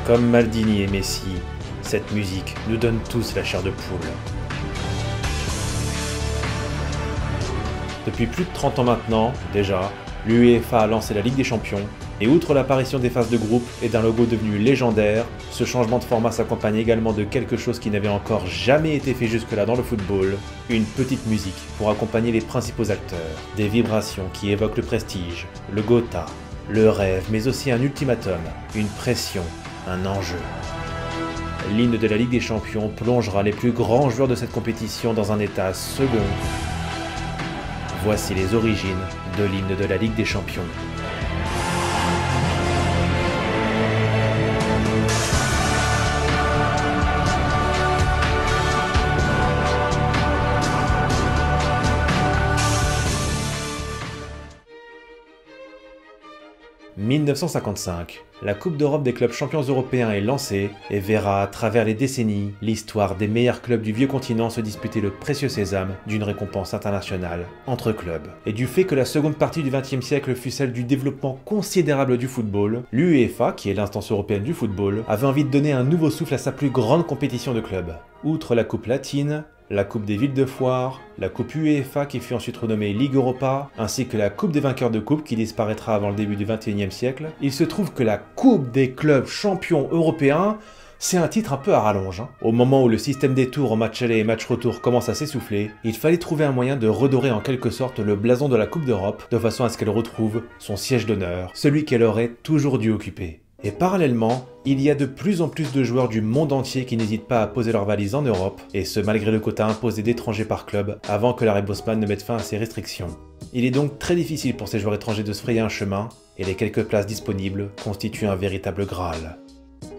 Comme Maldini et Messi, cette musique nous donne tous la chair de poule. Depuis plus de 30 ans maintenant, déjà, l'UEFA a lancé la Ligue des Champions, et outre l'apparition des phases de groupe et d'un logo devenu légendaire, ce changement de format s'accompagne également de quelque chose qui n'avait encore jamais été fait jusque-là dans le football, une petite musique pour accompagner les principaux acteurs, des vibrations qui évoquent le prestige, le Gotha, le rêve, mais aussi un ultimatum, une pression, un enjeu. L'hymne de la Ligue des Champions plongera les plus grands joueurs de cette compétition dans un état second. Voici les origines de l'hymne de la Ligue des Champions. « 1955, la Coupe d'Europe des clubs champions européens est lancée et verra à travers les décennies l'histoire des meilleurs clubs du vieux continent se disputer le précieux sésame d'une récompense internationale entre clubs. Et du fait que la seconde partie du XXe siècle fut celle du développement considérable du football, l'UEFA, qui est l'instance européenne du football, avait envie de donner un nouveau souffle à sa plus grande compétition de clubs. Outre la Coupe latine, la Coupe des villes de foire, la Coupe UEFA qui fut ensuite renommée Ligue Europa, ainsi que la Coupe des vainqueurs de coupe qui disparaîtra avant le début du XXIe siècle, il se trouve que la Coupe des clubs champions européens, c'est un titre un peu à rallonge. Au moment où le système des tours en match aller et match retour commence à s'essouffler, il fallait trouver un moyen de redorer en quelque sorte le blason de la Coupe d'Europe, de façon à ce qu'elle retrouve son siège d'honneur, celui qu'elle aurait toujours dû occuper. Et parallèlement, il y a de plus en plus de joueurs du monde entier qui n'hésitent pas à poser leurs valises en Europe, et ce malgré le quota imposé d'étrangers par club avant que l'arrêt Bosman ne mette fin à ces restrictions. Il est donc très difficile pour ces joueurs étrangers de se frayer un chemin, et les quelques places disponibles constituent un véritable Graal.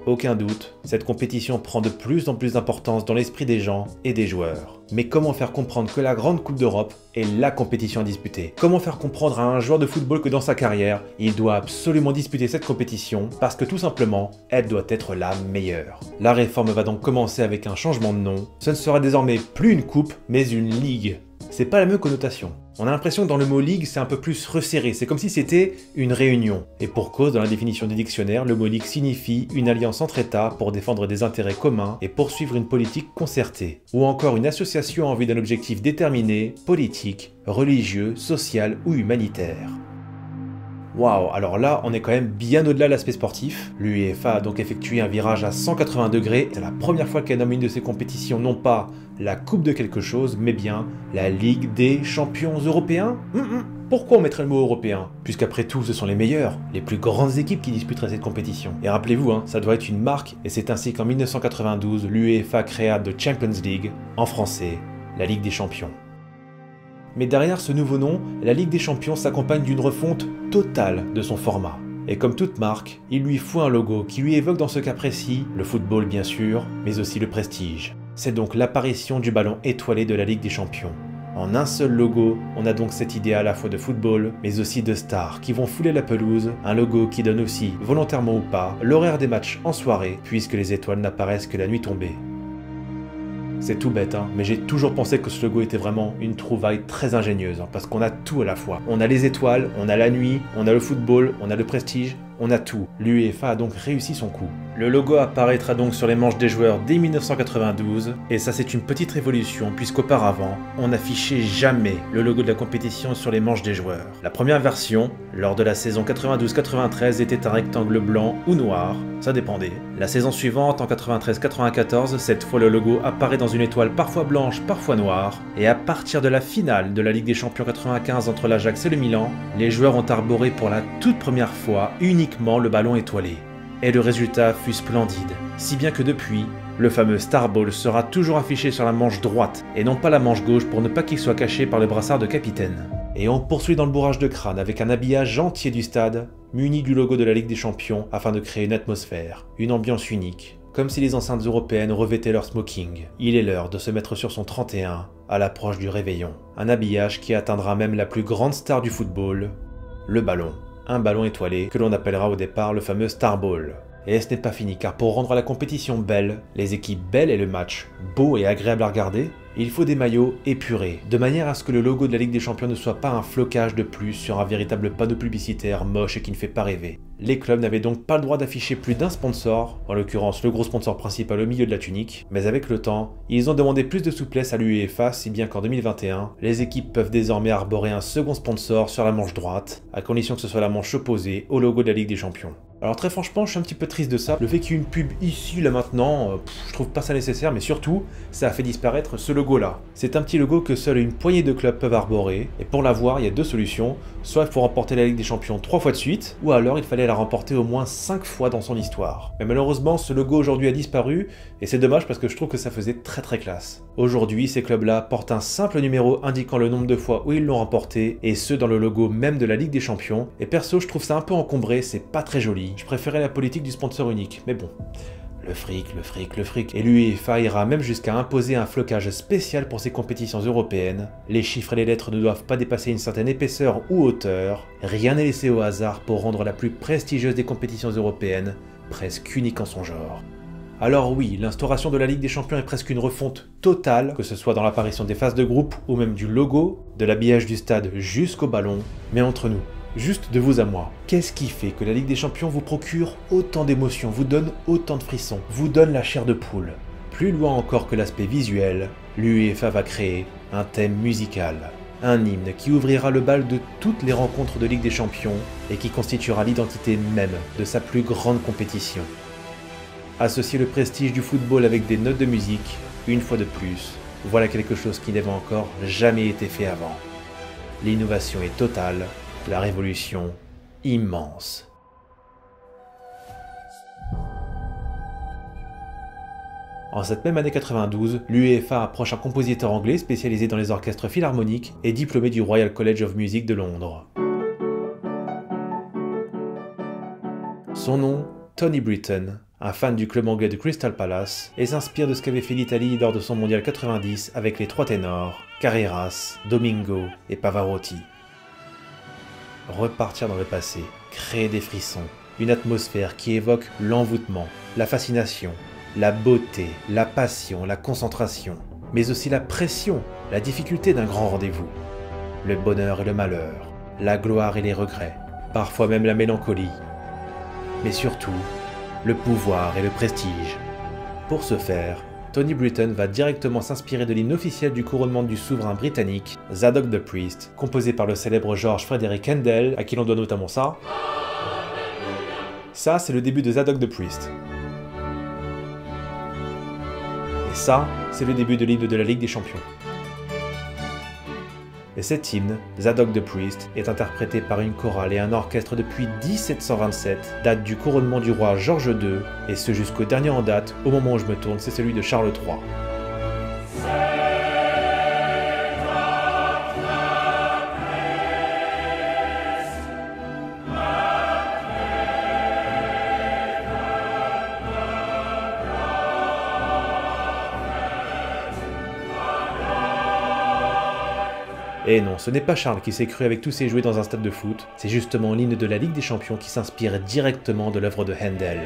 Aucun doute, cette compétition prend de plus en plus d'importance dans l'esprit des gens et des joueurs. Mais comment faire comprendre que la Grande Coupe d'Europe est la compétition à disputer? Comment faire comprendre à un joueur de football que dans sa carrière, il doit absolument disputer cette compétition parce que tout simplement, elle doit être la meilleure? La réforme va donc commencer avec un changement de nom. Ce ne sera désormais plus une coupe, mais une ligue. C'est pas la même connotation. On a l'impression que dans le mot ligue, c'est un peu plus resserré, c'est comme si c'était une réunion. Et pour cause, dans la définition du dictionnaire, le mot ligue signifie une alliance entre États pour défendre des intérêts communs et poursuivre une politique concertée. Ou encore une association en vue d'un objectif déterminé, politique, religieux, social ou humanitaire. Waouh, alors là, on est quand même bien au-delà de l'aspect sportif. L'UEFA a donc effectué un virage à 180 degrés. C'est la première fois qu'elle nomme une de ses compétitions non pas la Coupe de quelque chose, mais bien la Ligue des champions européens. Pourquoi on mettrait le mot européen? Puisqu'après tout, ce sont les meilleurs, les plus grandes équipes qui disputeraient cette compétition. Et rappelez-vous, ça doit être une marque, et c'est ainsi qu'en 1992, l'UEFA créa The Champions League, en français, la Ligue des champions. Mais derrière ce nouveau nom, la Ligue des Champions s'accompagne d'une refonte totale de son format. Et comme toute marque, il lui faut un logo qui lui évoque dans ce cas précis le football bien sûr, mais aussi le prestige. C'est donc l'apparition du ballon étoilé de la Ligue des Champions. En un seul logo, on a donc cette idée à la fois de football, mais aussi de stars qui vont fouler la pelouse, un logo qui donne aussi, volontairement ou pas, l'horaire des matchs en soirée, puisque les étoiles n'apparaissent que la nuit tombée. C'est tout bête, mais j'ai toujours pensé que ce logo était vraiment une trouvaille très ingénieuse, parce qu'on a tout à la fois. On a les étoiles, on a la nuit, on a le football, on a le prestige, on a tout. L'UEFA a donc réussi son coup. Le logo apparaîtra donc sur les manches des joueurs dès 1992, et ça c'est une petite révolution, puisqu'auparavant, on n'affichait jamais le logo de la compétition sur les manches des joueurs. La première version, lors de la saison 92-93, était un rectangle blanc ou noir, ça dépendait. La saison suivante, en 93-94, cette fois le logo apparaît dans une étoile parfois blanche, parfois noire, et à partir de la finale de la Ligue des Champions 95 entre l'Ajax et le Milan, les joueurs ont arboré pour la toute première fois uniquement le ballon étoilé. Et le résultat fut splendide, si bien que depuis, le fameux Star Ball sera toujours affiché sur la manche droite, et non pas la manche gauche pour ne pas qu'il soit caché par le brassard de capitaine. Et on poursuit dans le bourrage de crâne avec un habillage entier du stade, muni du logo de la Ligue des Champions afin de créer une atmosphère, une ambiance unique, comme si les enceintes européennes revêtaient leur smoking. Il est l'heure de se mettre sur son 31 à l'approche du réveillon. Un habillage qui atteindra même la plus grande star du football, le ballon. Un ballon étoilé que l'on appellera au départ le fameux Star Ball. Et ce n'est pas fini, car pour rendre la compétition belle, les équipes belles et le match beau et agréable à regarder, il faut des maillots épurés, de manière à ce que le logo de la Ligue des Champions ne soit pas un flocage de plus sur un véritable panneau publicitaire moche et qui ne fait pas rêver. Les clubs n'avaient donc pas le droit d'afficher plus d'un sponsor, en l'occurrence le gros sponsor principal au milieu de la tunique, mais avec le temps, ils ont demandé plus de souplesse à l'UEFA, si bien qu'en 2021, les équipes peuvent désormais arborer un second sponsor sur la manche droite, à condition que ce soit la manche opposée au logo de la Ligue des Champions. Alors très franchement, je suis un petit peu triste de ça. Le fait qu'il y ait une pub ici, là maintenant, je trouve pas ça nécessaire, mais surtout, ça a fait disparaître ce logo-là. C'est un petit logo que seule une poignée de clubs peuvent arborer, et pour l'avoir, il y a deux solutions. Soit il faut remporter la Ligue des Champions 3 fois de suite, ou alors il fallait la remporter au moins 5 fois dans son histoire. Mais malheureusement, ce logo aujourd'hui a disparu, et c'est dommage parce que je trouve que ça faisait très classe. Aujourd'hui, ces clubs-là portent un simple numéro indiquant le nombre de fois où ils l'ont remporté, et ce dans le logo même de la Ligue des Champions, et perso, je trouve ça un peu encombré, c'est pas très joli. Je préférais la politique du sponsor unique, mais bon. Le fric. Et l'UEFA ira même jusqu'à imposer un flocage spécial pour ces compétitions européennes. Les chiffres et les lettres ne doivent pas dépasser une certaine épaisseur ou hauteur. Rien n'est laissé au hasard pour rendre la plus prestigieuse des compétitions européennes presque unique en son genre. Alors oui, l'instauration de la Ligue des Champions est presque une refonte totale, que ce soit dans l'apparition des phases de groupe ou même du logo, de l'habillage du stade jusqu'au ballon, mais entre nous, juste de vous à moi, qu'est-ce qui fait que la Ligue des Champions vous procure autant d'émotions, vous donne autant de frissons, vous donne la chair de poule? Plus loin encore que l'aspect visuel, l'UEFA va créer un thème musical, un hymne qui ouvrira le bal de toutes les rencontres de Ligue des Champions et qui constituera l'identité même de sa plus grande compétition. Associer le prestige du football avec des notes de musique, une fois de plus, voilà quelque chose qui n'avait encore jamais été fait avant. L'innovation est totale, la révolution immense. En cette même année 92, l'UEFA approche un compositeur anglais spécialisé dans les orchestres philharmoniques et diplômé du Royal College of Music de Londres. Son nom, Tony Britton, un fan du club anglais de Crystal Palace, et s'inspire de ce qu'avait fait l'Italie lors de son mondial 90 avec les trois ténors, Carreras, Domingo et Pavarotti. Repartir dans le passé, créer des frissons, une atmosphère qui évoque l'envoûtement, la fascination, la beauté, la passion, la concentration, mais aussi la pression, la difficulté d'un grand rendez-vous, le bonheur et le malheur, la gloire et les regrets, parfois même la mélancolie, mais surtout, le pouvoir et le prestige. Pour ce faire, Tony Britton va directement s'inspirer de l'hymne officiel du couronnement du souverain britannique, Zadok the Priest, composé par le célèbre George Frederick Handel, à qui l'on doit notamment ça. Ça, c'est le début de Zadok the Priest. Et ça, c'est le début de l'hymne de la Ligue des Champions. Et cet hymne, Zadok the Priest, est interprété par une chorale et un orchestre depuis 1727, date du couronnement du roi George II, et ce jusqu'au dernier en date, au moment où je me tourne, c'est celui de Charles III. Et non, ce n'est pas Charles qui s'est cru avec tous ses jouets dans un stade de foot, c'est justement l'hymne de la Ligue des Champions qui s'inspire directement de l'œuvre de Handel.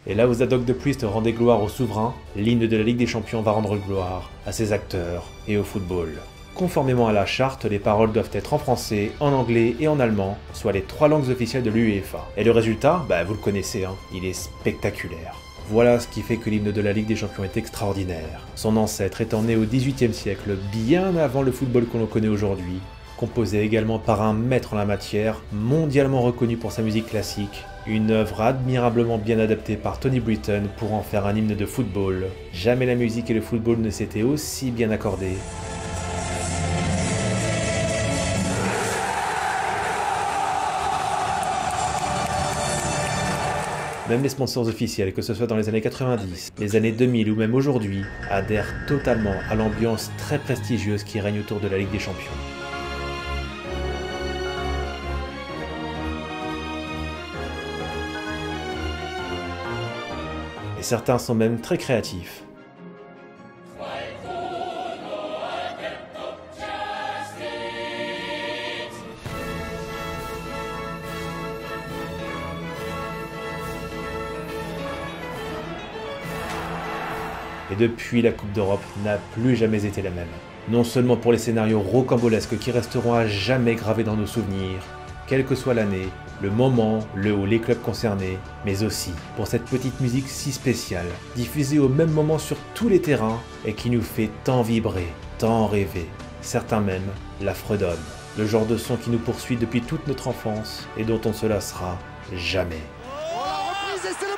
Et là où Zadok the Priest rendait gloire au souverain, l'hymne de la Ligue des Champions va rendre gloire à ses acteurs et au football. Conformément à la charte, les paroles doivent être en français, en anglais et en allemand, soit les trois langues officielles de l'UEFA. Et le résultat, vous le connaissez, il est spectaculaire. Voilà ce qui fait que l'hymne de la Ligue des Champions est extraordinaire. Son ancêtre étant né au XVIIIe siècle, bien avant le football que l'on connaît aujourd'hui, composé également par un maître en la matière, mondialement reconnu pour sa musique classique, une œuvre admirablement bien adaptée par Tony Britton pour en faire un hymne de football. Jamais la musique et le football ne s'étaient aussi bien accordés. Même les sponsors officiels, que ce soit dans les années 90, les années 2000 ou même aujourd'hui, adhèrent totalement à l'ambiance très prestigieuse qui règne autour de la Ligue des Champions. Et certains sont même très créatifs. Et depuis, la Coupe d'Europe n'a plus jamais été la même. Non seulement pour les scénarios rocambolesques qui resteront à jamais gravés dans nos souvenirs, quelle que soit l'année, le moment, le ou les clubs concernés, mais aussi pour cette petite musique si spéciale, diffusée au même moment sur tous les terrains et qui nous fait tant vibrer, tant rêver. Certains même la fredonnent. Le genre de son qui nous poursuit depuis toute notre enfance et dont on ne se lassera jamais. Oh, la reprise et c'est